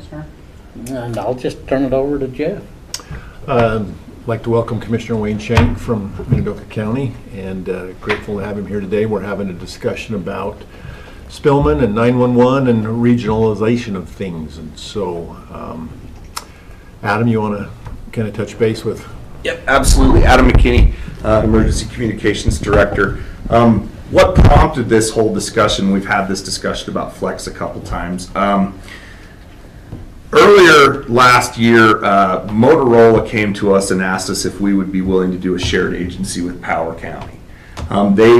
Commissioner. And I'll just turn it over to Jeff. I'd like to welcome Commissioner Wayne Shank from Bannock County, and grateful to have him here today. We're having a discussion about Spillman and 911 and regionalization of things. And so, Adam, you want to kind of touch base with? Yep, absolutely. Adam McKinney, Emergency Communications Director. What prompted this whole discussion? We've had this discussion about Flex a couple times. Earlier last year, Motorola came to us and asked us if we would be willing to do a shared agency with Power County. They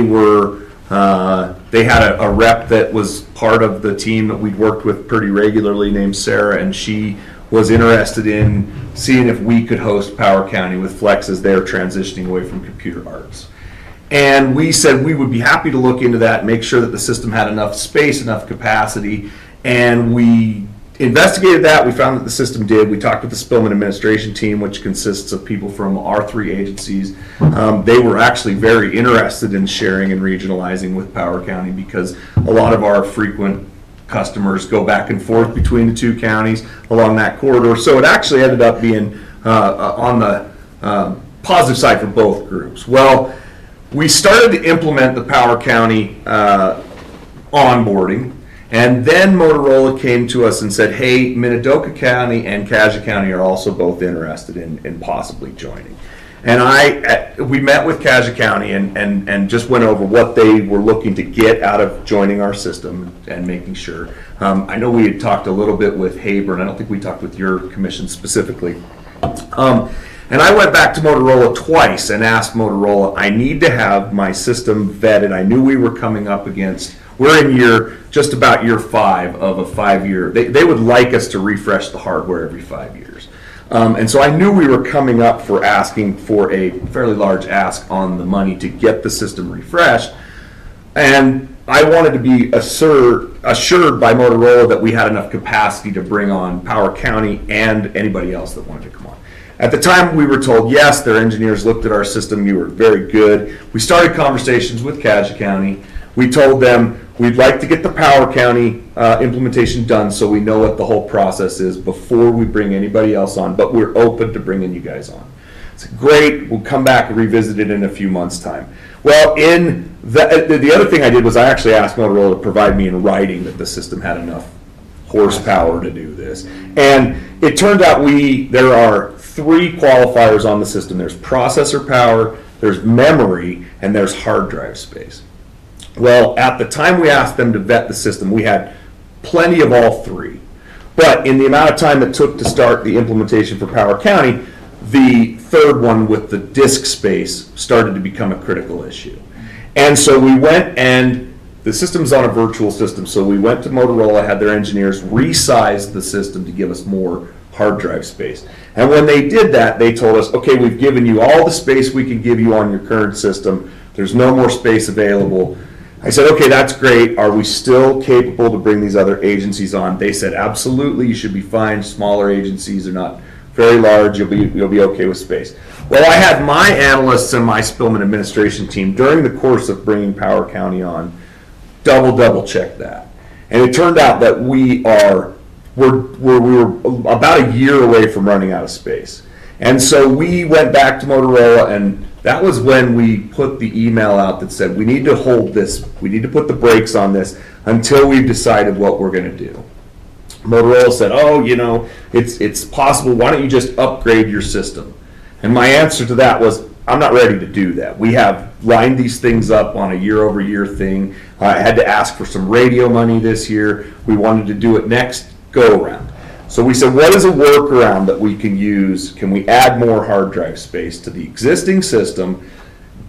had a rep that was part of the team that we'd worked with pretty regularly named Sarah, and she was interested in seeing if we could host Power County with Flex as they're transitioning away from computer arts. And we said we would be happy to look into that, make sure that the system had enough space, enough capacity, and we investigated that. We found that the system did. We talked with the Spillman administration team, which consists of people from our three agencies. They were actually very interested in sharing and regionalizing with Power County because a lot of our frequent customers go back and forth between the two counties along that corridor. So it actually ended up being on the positive side for both groups. Well, we started to implement the Power County onboarding. And then Motorola came to us and said, hey, Minidoka County and Cassia County are also both interested in possibly joining. And we met with Cassia County and just went over what they were looking to get out of joining our system and making sure. I know we had talked a little bit with Haber, I don't think we talked with your commission specifically. And I went back to Motorola twice and asked Motorola, I need to have my system vetted. I knew we were coming up against, we're in just about year 5 of a 5-year. They would like us to refresh the hardware every 5 years. And so I knew we were coming up for asking for a fairly large ask on the money to get the system refreshed. And I wanted to be assured by Motorola that we had enough capacity to bring on Power County and anybody else that wanted to come on. At the time, we were told, yes, their engineers looked at our system, you were very good. We started conversations with Cassia County. We told them we'd like to get the Power County implementation done so we know what the whole process is before we bring anybody else on, but we're open to bringing you guys on. It's great, we'll come back and revisit it in a few months' time. Well, the other thing I did was I actually asked Motorola to provide me in writing that the system had enough horsepower to do this. And it turned out there are 3 qualifiers on the system. There's processor power, there's memory, and there's hard drive space. Well, at the time we asked them to vet the system, we had plenty of all 3. But in the amount of time it took to start the implementation for Power County, the third one with the disk space started to become a critical issue. And so we went, and the system's on a virtual system, so we went to Motorola, had their engineers resize the system to give us more hard drive space. And when they did that, they told us, okay, we've given you all the space we can give you on your current system. There's no more space available. I said, okay, that's great. Are we still capable to bring these other agencies on? They said, absolutely, you should be fine. Smaller agencies are not very large. You'll be okay with space. Well, I had my analysts and my Spillman administration team during the course of bringing Power County on double check that. And it turned out that we were about a year away from running out of space. And so we went back to Motorola, and that was when we put the email out that said, we need to hold this, we need to put the brakes on this until we've decided what we're going to do. Motorola said, oh, it's possible, why don't you just upgrade your system? And my answer to that was, I'm not ready to do that. We have lined these things up on a year-over-year thing. I had to ask for some radio money this year. We wanted to do it next go-around. So we said, what is a workaround that we can use? Can we add more hard drive space to the existing system,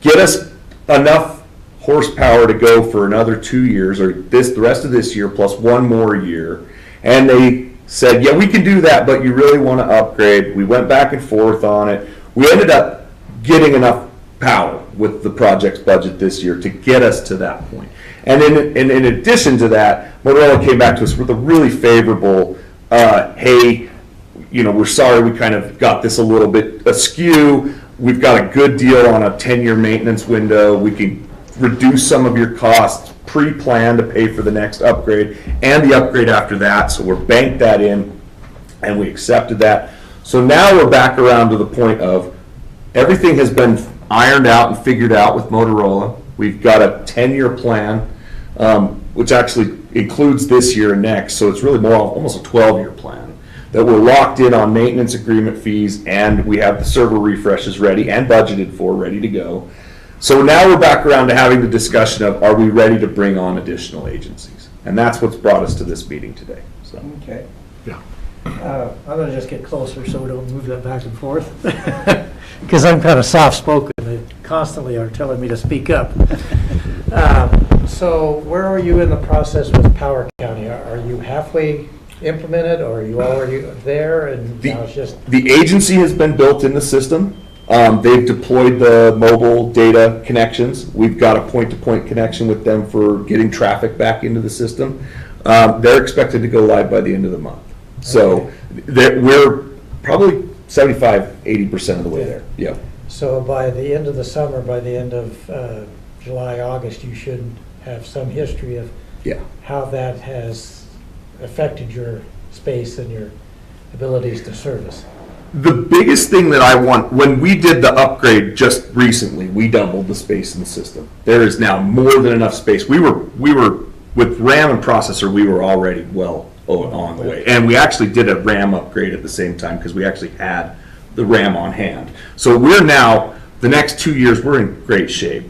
get us enough horsepower to go for another 2 years, or the rest of this year plus 1 more year? And they said, yeah, we can do that, but you really want to upgrade. We went back and forth on it. We ended up getting enough power with the project's budget this year to get us to that point. And in addition to that, Motorola came back to us with a really favorable, hey, we're sorry we kind of got this a little bit askew. We've got a good deal on a 10-year maintenance window. We can reduce some of your costs, pre-plan to pay for the next upgrade and the upgrade after that. So we're banked that in. and we accepted that. So now we're back around to the point of everything has been ironed out and figured out with Motorola. We've got a 10-year plan, which actually includes this year and next, so it's really more almost a 12-year plan that we're locked in on maintenance agreement fees, and we have the server refreshes ready and budgeted for, ready to go. So now we're back around to having the discussion of, are we ready to bring on additional agencies? And that's what's brought us to this meeting today. So. Okay. Yeah. I'm gonna just get closer so we don't move that back and forth. Because I'm kind of soft-spoken, they constantly are telling me to speak up. So where are you in the process with Power County? Are you halfway implemented, or are you already there, and now it's just? The agency has been built in the system. They've deployed the mobile data connections. We've got a point-to-point connection with them for getting traffic back into the system. They're expected to go live by the end of the month. So we're probably 75-80% of the way there. Yeah. So by the end of the summer, by the end of July, August, you should have some history of Yeah. how that has affected your space and your abilities to service. The biggest thing that I want, when we did the upgrade just recently, we doubled the space in the system. There is now more than enough space. We were with RAM and processor, we were already well on the way. And we actually did a RAM upgrade at the same time because we actually had the RAM on hand. So we're now, the next 2 years, we're in great shape.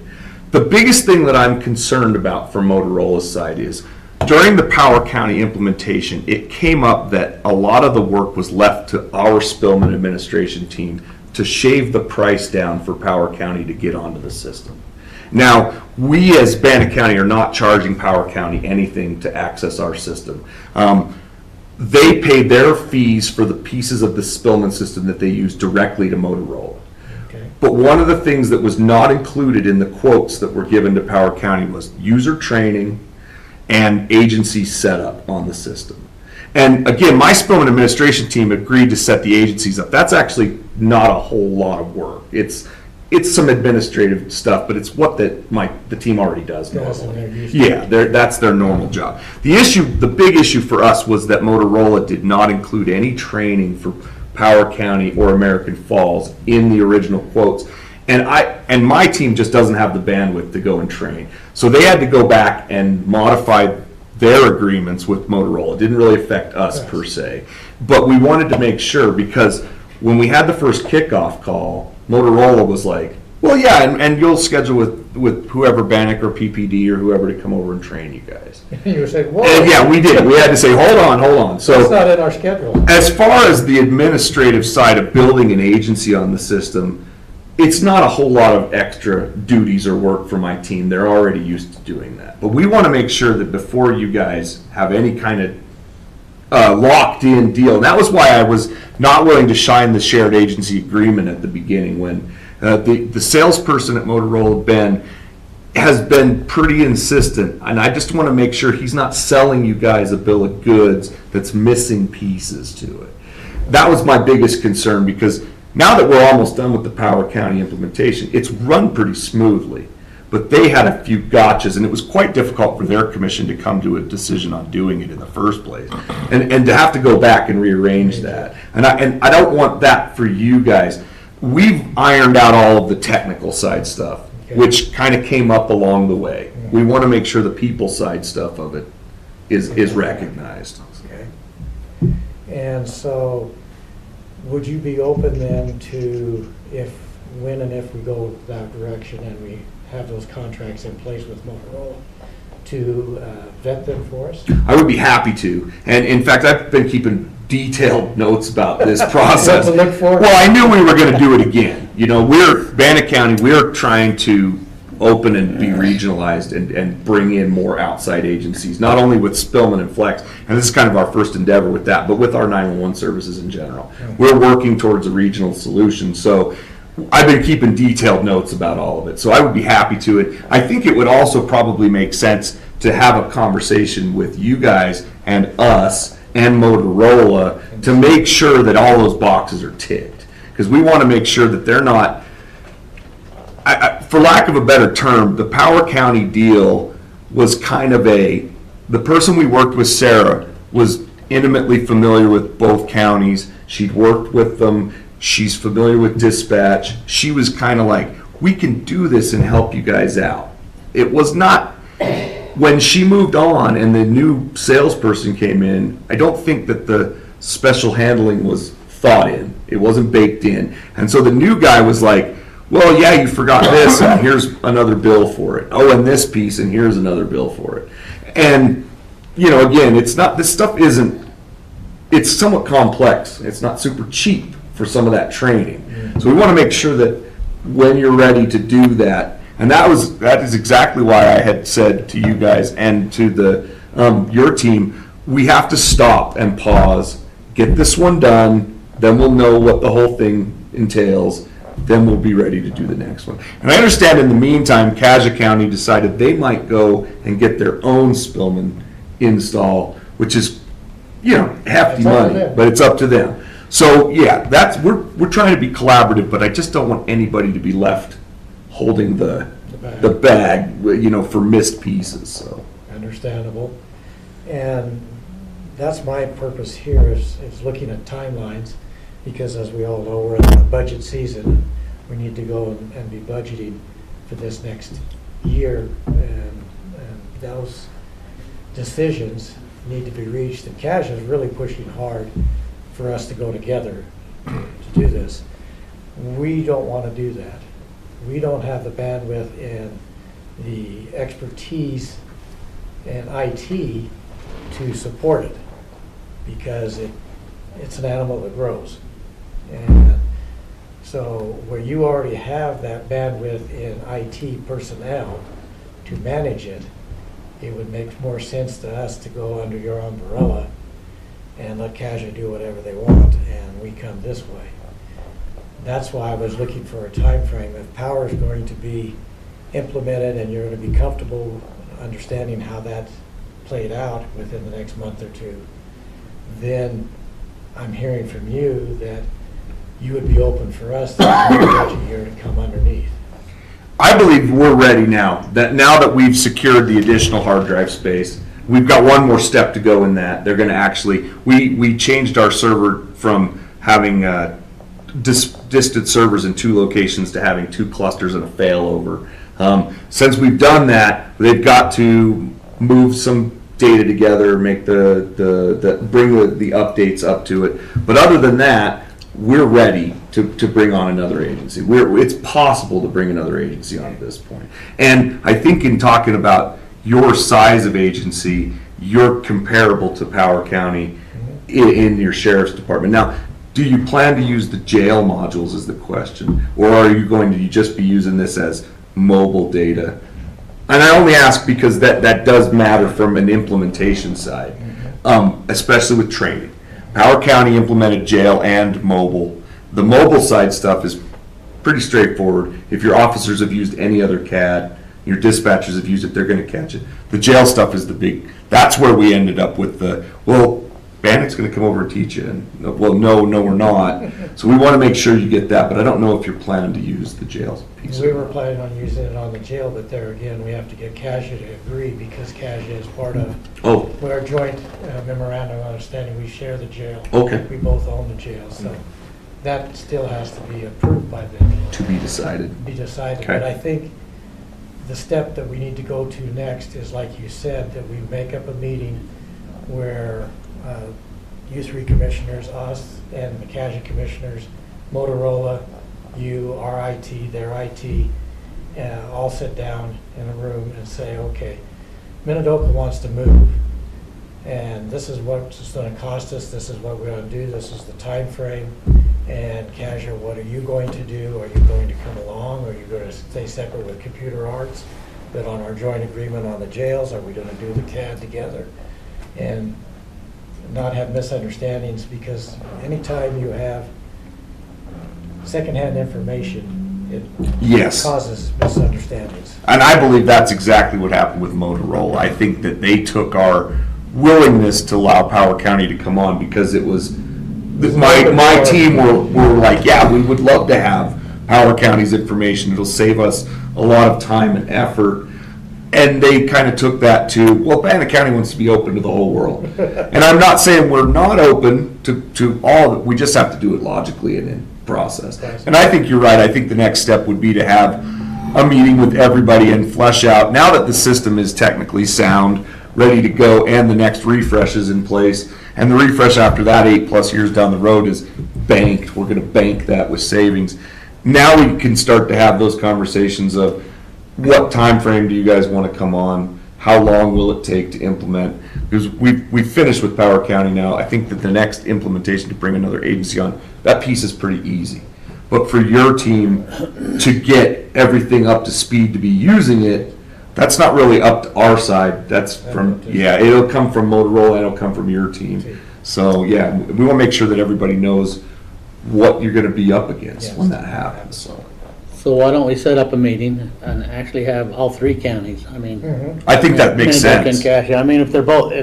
The biggest thing that I'm concerned about from Motorola's side is during the Power County implementation, it came up that a lot of the work was left to our Spillman administration team to shave the price down for Power County to get onto the system. Now, we as Bannock County are not charging Power County anything to access our system. They pay their fees for the pieces of the Spillman system that they use directly to Motorola. Okay. But one of the things that was not included in the quotes that were given to Power County was user training and agency setup on the system. And again, my Spillman administration team agreed to set the agencies up. That's actually not a whole lot of work. It's some administrative stuff, but it's what the team already does Yes, and normally. they're used to Yeah, that's their normal job. The big issue for us was that Motorola did not include any training for Power County or American Falls in the original quotes. And my team just doesn't have the bandwidth to go and train. So they had to go back and modify their agreements with Motorola. It didn't really affect us per se. But we wanted to make sure, because when we had the first kickoff call, Motorola was like, well, yeah, and you'll schedule with whoever, Bannock or PPD or whoever, to come over and train you guys. You were saying, whoa. And yeah, we did. We had to say, hold on. So That's not in our schedule. as far as the administrative side of building an agency on the system, it's not a whole lot of extra duties or work for my team. They're already used to doing that. But we want to make sure that before you guys have any kind of locked in deal, and that was why I was not willing to sign the shared agency agreement at the beginning, when the salesperson at Motorola, Ben, has been pretty insistent, and I just want to make sure he's not selling you guys a bill of goods that's missing pieces to it. That was my biggest concern, because now that we're almost done with the Power County implementation, it's run pretty smoothly. But they had a few gotchas, and it was quite difficult for their commission to come to a decision on doing it in the first place, and to have to go back and rearrange that. And I don't want that for you guys. We've ironed out all of the technical side stuff, which kind of came up along the way. We want to make sure the people side stuff of it is recognized. Okay. And so, would you be open then to, when and if we go that direction and we have those contracts in place with Motorola, to vet them for us? I would be happy to. And in fact, I've been keeping detailed notes about this process. To look for? Well, I knew we were going to do it again. You know, Bannock County, we're trying to open and be regionalized and bring in more outside agencies, not only with Spillman and Flex, and this is kind of our first endeavor with that, but with our 911 services in general. We're working towards a regional solution. So I've been keeping detailed notes about all of it, so I would be happy to. And I think it would also probably make sense to have a conversation with you guys and us and Motorola to make sure that all those boxes are ticked, because we want to make sure that they're not, for lack of a better term, the Power County deal was kind of the person we worked with, Sarah, was intimately familiar with both counties. She'd worked with them. She's familiar with dispatch. She was kind of like, we can do this and help you guys out. It was not, when she moved on and the new salesperson came in, I don't think that the special handling was thought in. It wasn't baked in. And so the new guy was like, well, yeah, you forgot this, and here's another bill for it. Oh, and this piece, and here's another bill for it. And, you know, again, it's not, this stuff isn't, it's somewhat complex. It's not super cheap for some of that training. So we want to make sure that when you're ready to do that, and that is exactly why I had said to you guys and to the your team, we have to stop and pause, get this one done, then we'll know what the whole thing entails, then we'll be ready to do the next one. And I understand in the meantime, Cassia County decided they might go and get their own Spillman install, which is, you know, hefty It's up to money, them. but it's up to them. So yeah, we're trying to be collaborative, but I just don't want anybody to be left holding the bag, you know, for missed pieces. So Understandable. And that's my purpose here is looking at timelines, because as we all know, we're in the budget season. We need to go and be budgeting for this next year, and those decisions need to be reached. And Cash is really pushing hard for us to go together to do this. We don't want to do that. We don't have the bandwidth and the expertise and IT to support it, because it's an animal that grows. And so where you already have that bandwidth in IT personnel to manage it, it would make more sense to us to go under your umbrella and let Kaja do whatever they want, and we come this way. That's why I was looking for a time frame. If power is going to be implemented and you're going to be comfortable understanding how that played out within the next month or two, then I'm hearing from you that you would be open for us the budget year to come underneath. I believe we're ready now. Now that we've secured the additional hard drive space, we've got one more step to go in that. They're going to actually, we changed our server from having distant servers in 2 locations to having 2 clusters and a failover. Since we've done that, they've got to move some data together, make bring the updates up to it. But other than that, we're ready to bring on another agency. It's possible to bring another agency on at this point. And I think in talking about your size of agency, you're comparable to Power County in your sheriff's department. Now, do you plan to use the jail modules is the question, or are you going to just be using this as mobile data? And I only ask because that does matter from an implementation side, especially with training. Power County implemented jail and mobile. The mobile side stuff is pretty straightforward. If your officers have used any other CAD, your dispatchers have used it, they're going to catch it. The jail stuff is the big, that's where we ended up with Bannock's going to come over and teach you. And, well, no, we're not. So we want to make sure you get that, but I don't know if you're planning to use the jail piece. We were planning on using it on the jail, but there again, we have to get Kasia to agree, because Kasia is part of our joint memorandum of understanding. We share the jail. Okay. We both own the jail, so that still has to be approved by them. To be decided. Okay. Okay. But I think the step that we need to go to next is, like you said, that we make up a meeting where you 3 commissioners, us and the Kasia commissioners, Motorola, you, our IT, their IT, all sit down in a room and say, okay, Minidoka wants to move, and this is what it's going to cost us, this is what we're going to do, this is the time frame, and Kasia, what are you going to do? Are you going to come along? Are you going to stay separate with computer arts, but on our joint agreement on the jails? Are we going to do the CAD together? And not have misunderstandings, because anytime you have secondhand information, it causes misunderstandings. And I believe that's exactly what happened with Motorola. I think that they took our willingness to allow Power County to come on because it was, my team were like, yeah, we would love to have Power County's information. It'll save us a lot of time and effort. And they kind of took that to, well, Bannock County wants to be open to the whole world. And I'm not saying we're not open to all of it, we just have to do it logically and in process. And I think you're right, I think the next step would be to have a meeting with everybody and flesh out, now that the system is technically sound, ready to go, and the next refresh is in place, and the refresh after that 8+ years down the road is banked, we're gonna bank that with savings. Now we can start to have those conversations of, what time frame do you guys want to come on? How long will it take to implement? Because we've finished with Power County now. I think that the next implementation to bring another agency on, that piece is pretty easy. But for your team to get everything up to speed to be using it, that's not really up to our side. That's from, yeah, it'll come from Motorola and it'll come from your team. So yeah, we want to make sure that everybody knows what you're going to be up against when that happens. So why don't we set up a meeting and actually have all three counties? I mean. I think that makes Bannock and sense. Cassia. I mean, if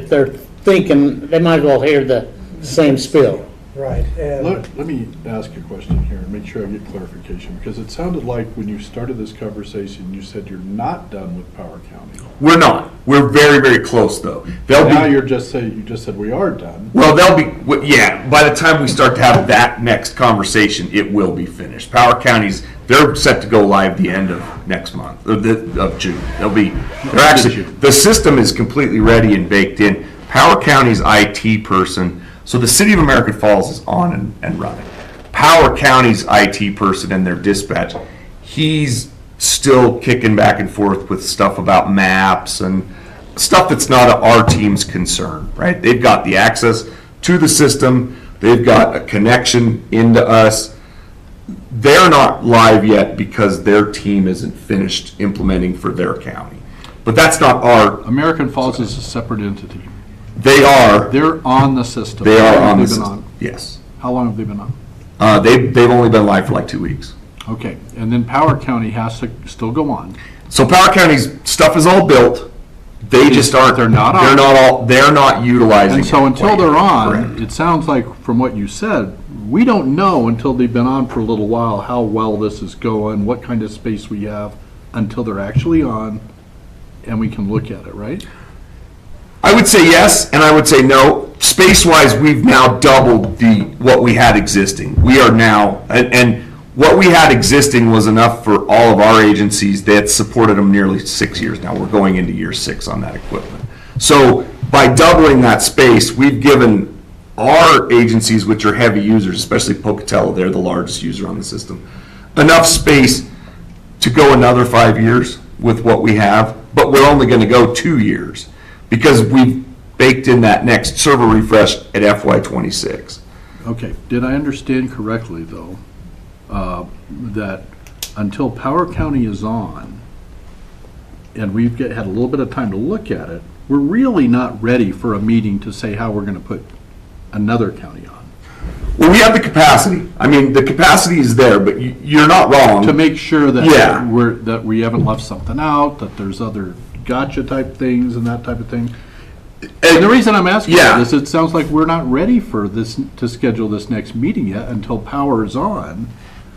they're thinking, they might as well hear the same spill. Right, and Let me ask you a question here and make sure I get clarification, because it sounded like when you started this conversation, you said you're not done with Power County. We're not. We're very, very close though. Now you just said we are done. Well, yeah, by the time we start to have that next conversation, it will be finished. Power County's, they're set to go live the end of next month, of June. The system is completely ready and baked in. Power County's IT person, so the City of American Falls is on and running. Power County's IT person and their dispatch, he's still kicking back and forth with stuff about maps and stuff that's not our team's concern, right? They've got the access to the system, they've got a connection into us. They're not live yet because their team isn't finished implementing for their county. But that's not our, American Falls is a separate entity. they are, They're on the system. they are How long on the have they been system. Yes. How long have they been on? They've only been live for like 2 weeks. Okay, and then Power County has to still go on. So Power County's stuff is all built. They just aren't. They're not on. They're not utilizing. And so it until quite they're yet. on, Correct. it sounds like from what you said, we don't know until they've been on for a little while how well this is going, what kind of space we have until they're actually on and we can look at it, right? I would say yes, and I would say no. Space-wise, we've now doubled what we had existing. We are now, and what we had existing was enough for all of our agencies that supported them nearly 6 years now. We're going into year 6 on that equipment. So by doubling that space, we've given our agencies, which are heavy users, especially Pocatello, they're the largest user on the system, enough space to go another 5 years with what we have, but we're only going to go 2 years because we've baked in that next server refresh at FY26. Okay, did I understand correctly, though, that until Power County is on, and we've had a little bit of time to look at it, we're really not ready for a meeting to say how we're going to put another county on? Well, we have the capacity. I mean, the capacity is there, but you're not wrong. To make sure that Yeah. that we haven't left something out, that there's other gotcha type things and that type of thing. And the reason I'm asking Yeah. is it sounds like we're not ready for this, to schedule this next meeting yet until power is on.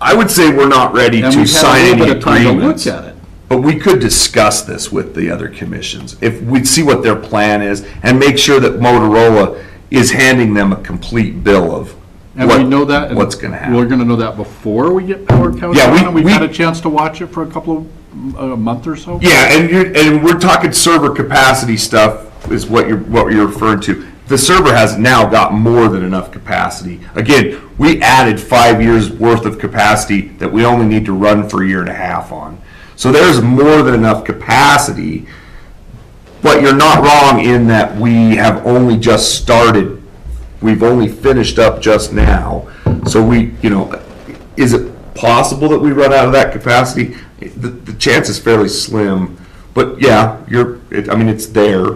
I would say we're not ready And to we've had a sign little any bit of time to look agreements. at it. But we could discuss this with the other commissions. If we'd see what their plan is and make sure that Motorola is handing them a complete bill of And we know that. and what's going to happen. We're gonna know that before we get Power County Yeah, on, and we've had a chance to watch it for a month or so? Yeah, and we're talking server capacity stuff is what you're referring to. The server has now got more than enough capacity. Again, we added 5 years worth of capacity that we only need to run for a year and a half on. So there's more than enough capacity, but you're not wrong in that we have only just started. We've only finished up just now. So is it possible that we run out of that capacity? The chance is fairly slim, but yeah, it's there.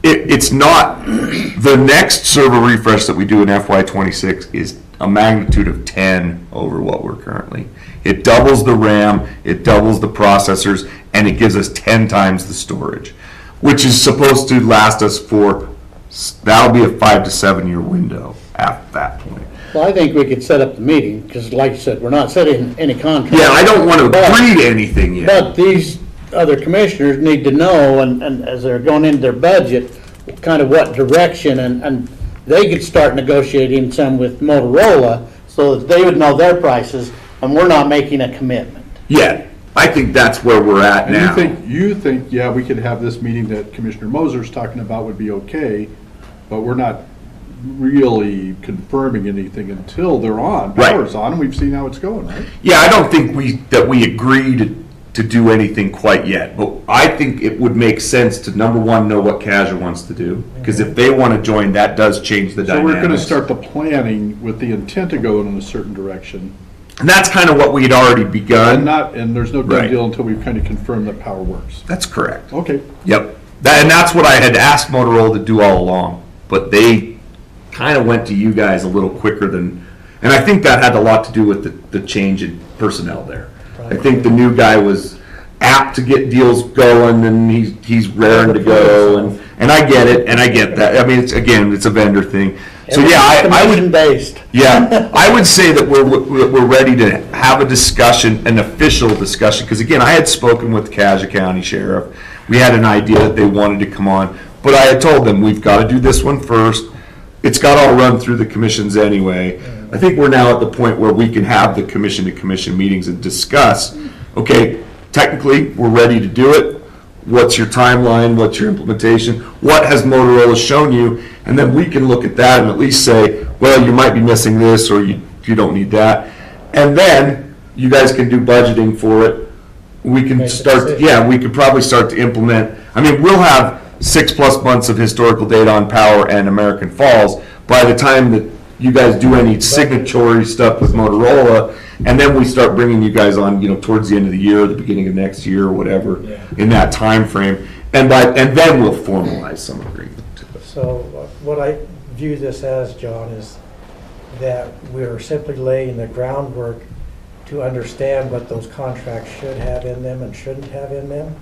It's not, the next server refresh that we do in FY26 is a magnitude of 10 over what we're currently. It doubles the RAM, it doubles the processors, and it gives us 10 times the storage, which is supposed to last us that'll be a 5 to 7 year window at that point. Well, I think we could set up the meeting, because like you said, we're not setting any contract. Yeah, I don't want to agree to anything yet. But these other commissioners need to know, and as they're going into their budget, kind of what direction, and they could start negotiating some with Motorola so that they would know their prices, and we're not making a commitment. Yeah, I think that's where we're at And now. you think, yeah, we could have this meeting that Commissioner Moser's talking about would be okay, but we're not really confirming anything until they're on. Right. Power's on, and we've seen how it's going, right? Yeah, I don't think we agreed to do anything quite yet, but I think it would make sense to, number one, know what Kazra wants to do, because if they want to join, that does change the So dynamics. we're gonna start the planning with the intent to go in a certain direction. And that's kind of what we had already begun. And there's no done Right. deal until we've kind of confirmed that power works. That's correct. Okay. Yep. And that's what I had asked Motorola to do all along, but they kind of went to you guys a little quicker than, and I think that had a lot to do with the change in personnel there. I think the new guy was apt to get deals going, and he's raring to go, and I get it, and I get that. I mean, it's a vendor thing. So yeah, I would. Commission-based. Yeah, I would say that we're ready to have a discussion, an official discussion, because again, I had spoken with Cassia County Sheriff. We had an idea that they wanted to come on, but I had told them, we've got to do this one first. It's got to all run through the commissions anyway. I think we're now at the point where we can have the commission-to-commission meetings and discuss, okay, technically, we're ready to do it. What's your timeline? What's your implementation? What has Motorola shown you? And then we can look at that and at least say, well, you might be missing this, or you don't need that. And then you guys can do budgeting for it. We can Make a start, decision. yeah, we could probably start to implement. I mean, we'll have 6+ months of historical data on Power and American Falls by the time that you guys do any signatory stuff with Motorola, and then we start bringing you guys on, towards the end of the year, the beginning of next year, or whatever, Yeah. in that time frame, and then we'll formalize some agreement. So what I view this as, John, is that we're simply laying the groundwork to understand what those contracts should have in them and shouldn't have in them,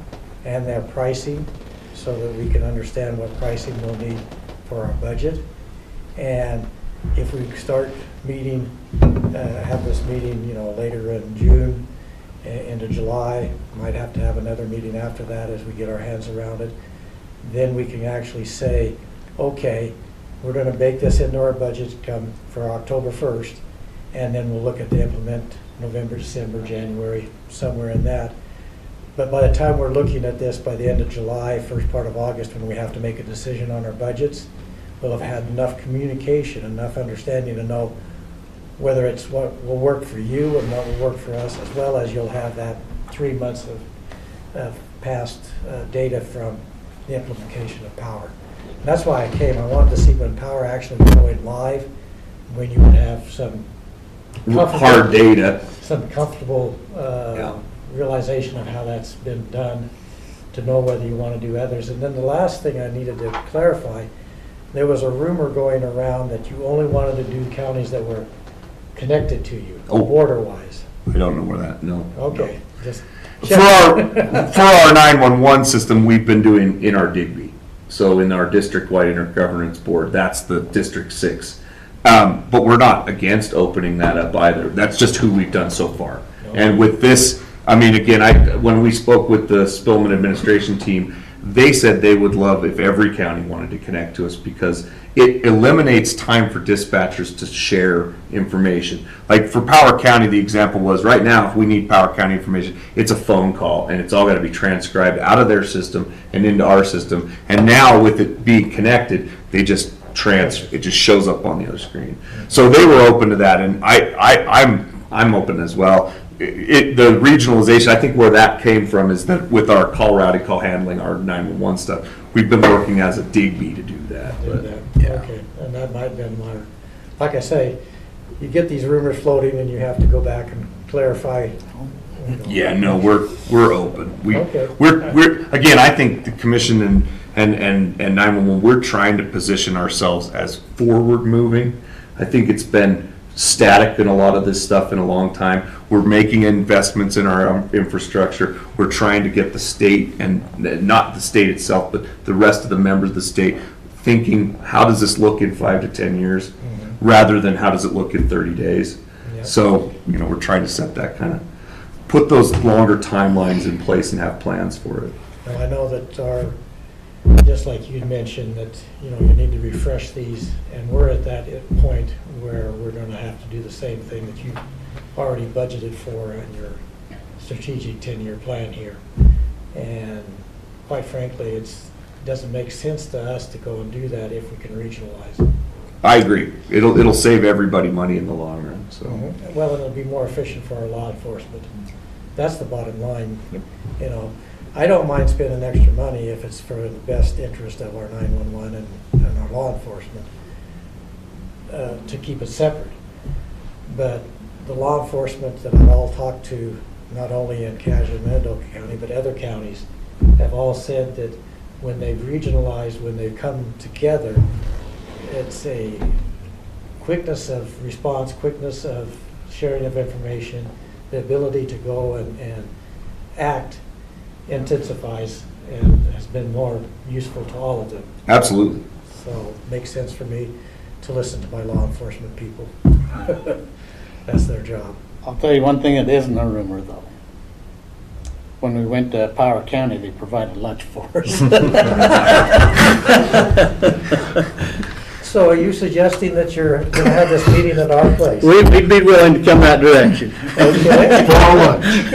and their pricing, so that we can understand what pricing we'll need for our budget. And if we start meeting, have this meeting, later in June, into July, might have to have another meeting after that as we get our hands around it, then we can actually say, okay, we're gonna bake this into our budget come for October 1st, and then we'll look at the implement November, December, January, somewhere in that. But by the time we're looking at this, by the end of July, first part of August, when we have to make a decision on our budgets, we'll have had enough communication, enough understanding to know whether it's what will work for you and what will work for us, as well as you'll have that 3 months of past data from the implementation of Power. And that's why I came. I wanted to see when Power actually was going live, when you would have some Hard data. some comfortable Yeah. realization of how that's been done, to know whether you want to do others. And then the last thing I needed to clarify, there was a rumor going around that you only wanted to do counties that were connected to you, Oh. border-wise. I don't know where that, no. Okay, just For our 911 system, we've been doing in our Digby. So in our district-wide intergovernance board, that's the District 6. But we're not against opening that up either. That's just who we've done so far. And with this, I mean, again, when we spoke with the Spillman administration team, they said they would love if every county wanted to connect to us, because it eliminates time for dispatchers to share information. Like for Power County, the example was, right now, if we need Power County information, it's a phone call, and it's all got to be transcribed out of their system and into our system. And now with it being connected, they just it just shows up on the other screen. So they were open to that, and I'm open as well. The regionalization, I think where that came from is that with our call routing, call handling, our 911 stuff, we've been working as a Digby to do that. do But, that. yeah. Okay, and that might have been my, like I say, you get these rumors floating and you have to go back and clarify. Yeah, no, we're open. Okay. We're again, I think the commission and 911, we're trying to position ourselves as forward moving. I think it's been static in a lot of this stuff in a long time. We're making investments in our infrastructure. We're trying to get the state, and not the state itself, but the rest of the members of the state thinking, how does this look in 5 to 10 years, rather than how does it look in 30 days. Yeah. So, we're trying to set that kind of put those longer timelines in place and have plans for it. Now, I know that just like you'd mentioned, that, you need to refresh these, and we're at that point where we're gonna have to do the same thing that you've already budgeted for in your strategic 10-year plan here. And quite frankly, it doesn't make sense to us to go and do that if we can regionalize it. I agree. It'll save everybody money in the long run, so. Well, and it'll be more efficient for our law enforcement. That's the bottom line. I don't mind spending extra money if it's for the best interest of our 911 and our law enforcement, to keep it separate. But the law enforcement that I've all talked to, not only in Cache and Bannock County, but other counties, have all said that when they've regionalized, when they've come together, it's a quickness of response, quickness of sharing of information, the ability to go and act intensifies and has been more useful to all of them. Absolutely. So it makes sense for me to listen to my law enforcement people. That's their job. I'll tell you one thing that isn't a rumor, though. When we went to Power County, they provided lunch for us. So are you suggesting that you're going to have this meeting at our place? We'd be willing to come that direction. Okay,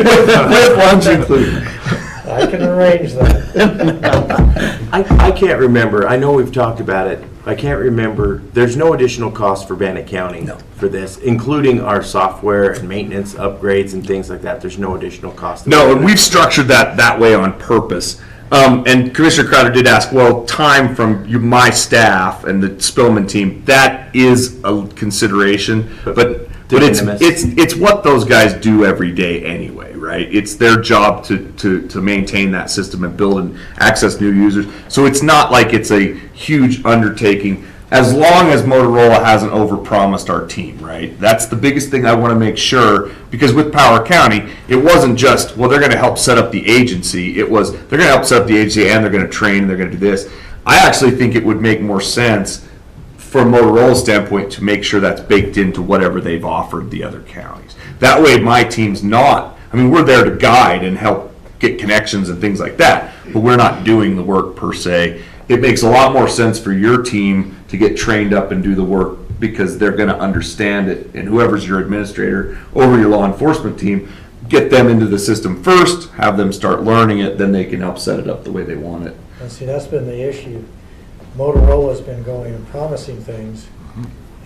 With lunch included. I can arrange that. I can't remember, I know we've talked about it, I can't remember, there's no additional cost for Bannock County for this, including our software and maintenance upgrades and things like that, there's no additional cost. No, and we've structured that way on purpose. And Commissioner Crowder did ask, well, time from my staff and the Spillman team, that is a consideration, but it's what those guys do every day anyway, right? It's their job to maintain that system and build and access new users. So it's not like it's a huge undertaking, as long as Motorola hasn't overpromised our team, right? That's the biggest thing I want to make sure, because with Power County, it wasn't just, well, they're going to help set up the agency. It was, they're going to help set up the agency and they're going to train and they're going to do this. I actually think it would make more sense from Motorola's standpoint to make sure that's baked into whatever they've offered the other counties. That way my team's not, we're there to guide and help get connections and things like that, but we're not doing the work per se. It makes a lot more sense for your team to get trained up and do the work, because they're going to understand it, and whoever's your administrator over your law enforcement team, get them into the system first, have them start learning it, then they can help set it up the way they want it. And see, that's been the issue. Motorola's been going and promising things,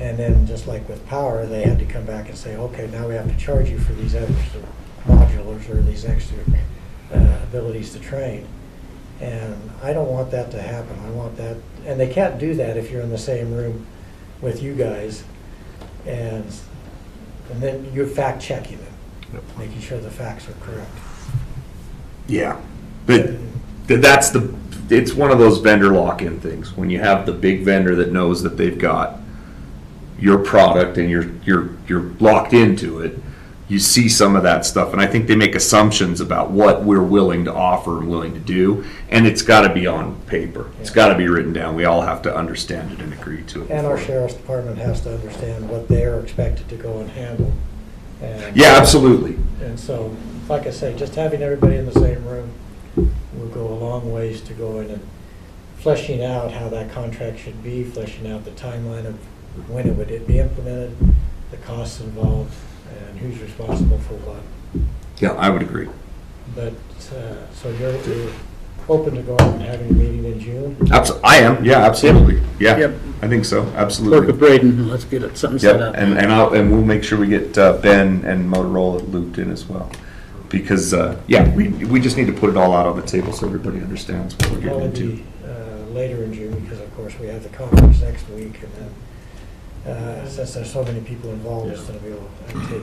and then just like with Power, they had to come back and say, okay, now we have to charge you for these extra modulars or these extra abilities to train. And I don't want that to happen. I want that, and they can't do that if you're in the same room with you guys, and then you're fact checking them, making sure the facts are correct. Yeah, but it's one of those vendor lock-in things. When you have the big vendor that knows that they've got your product and you're locked into it, you see some of that stuff, and I think they make assumptions about what we're willing to offer and willing to do, and it's got to be on paper. It's got to be written down. We all have to understand it and agree to it. And our sheriff's department has to understand what they're expected to go and handle. And Yeah, absolutely. And so, like I say, just having everybody in the same room will go a long ways to going and fleshing out how that contract should be, fleshing out the timeline of when it would be implemented, the costs involved, and who's responsible for what. Yeah, I would agree. But, so you're open to going and having a meeting in June? I am, yeah, absolutely. Yeah, Yep. I think so, Work absolutely. with Braden, and let's get something set Yep, up. and we'll make sure we get Ben and Motorola looped in as well. Because, we just need to put it all out on the table so everybody understands what we're getting Probably into. be later in June, because of course we have the conference next week, and then since there's so many people involved, it's going to be able to take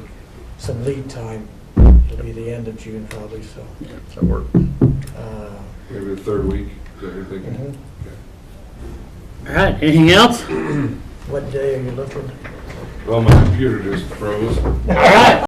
some lead time. It'll be the end of June probably, so. That work. Maybe the third week, is that what you're thinking? Mhm. All right, anything else? What day are you looking? Well, my computer just froze. All right.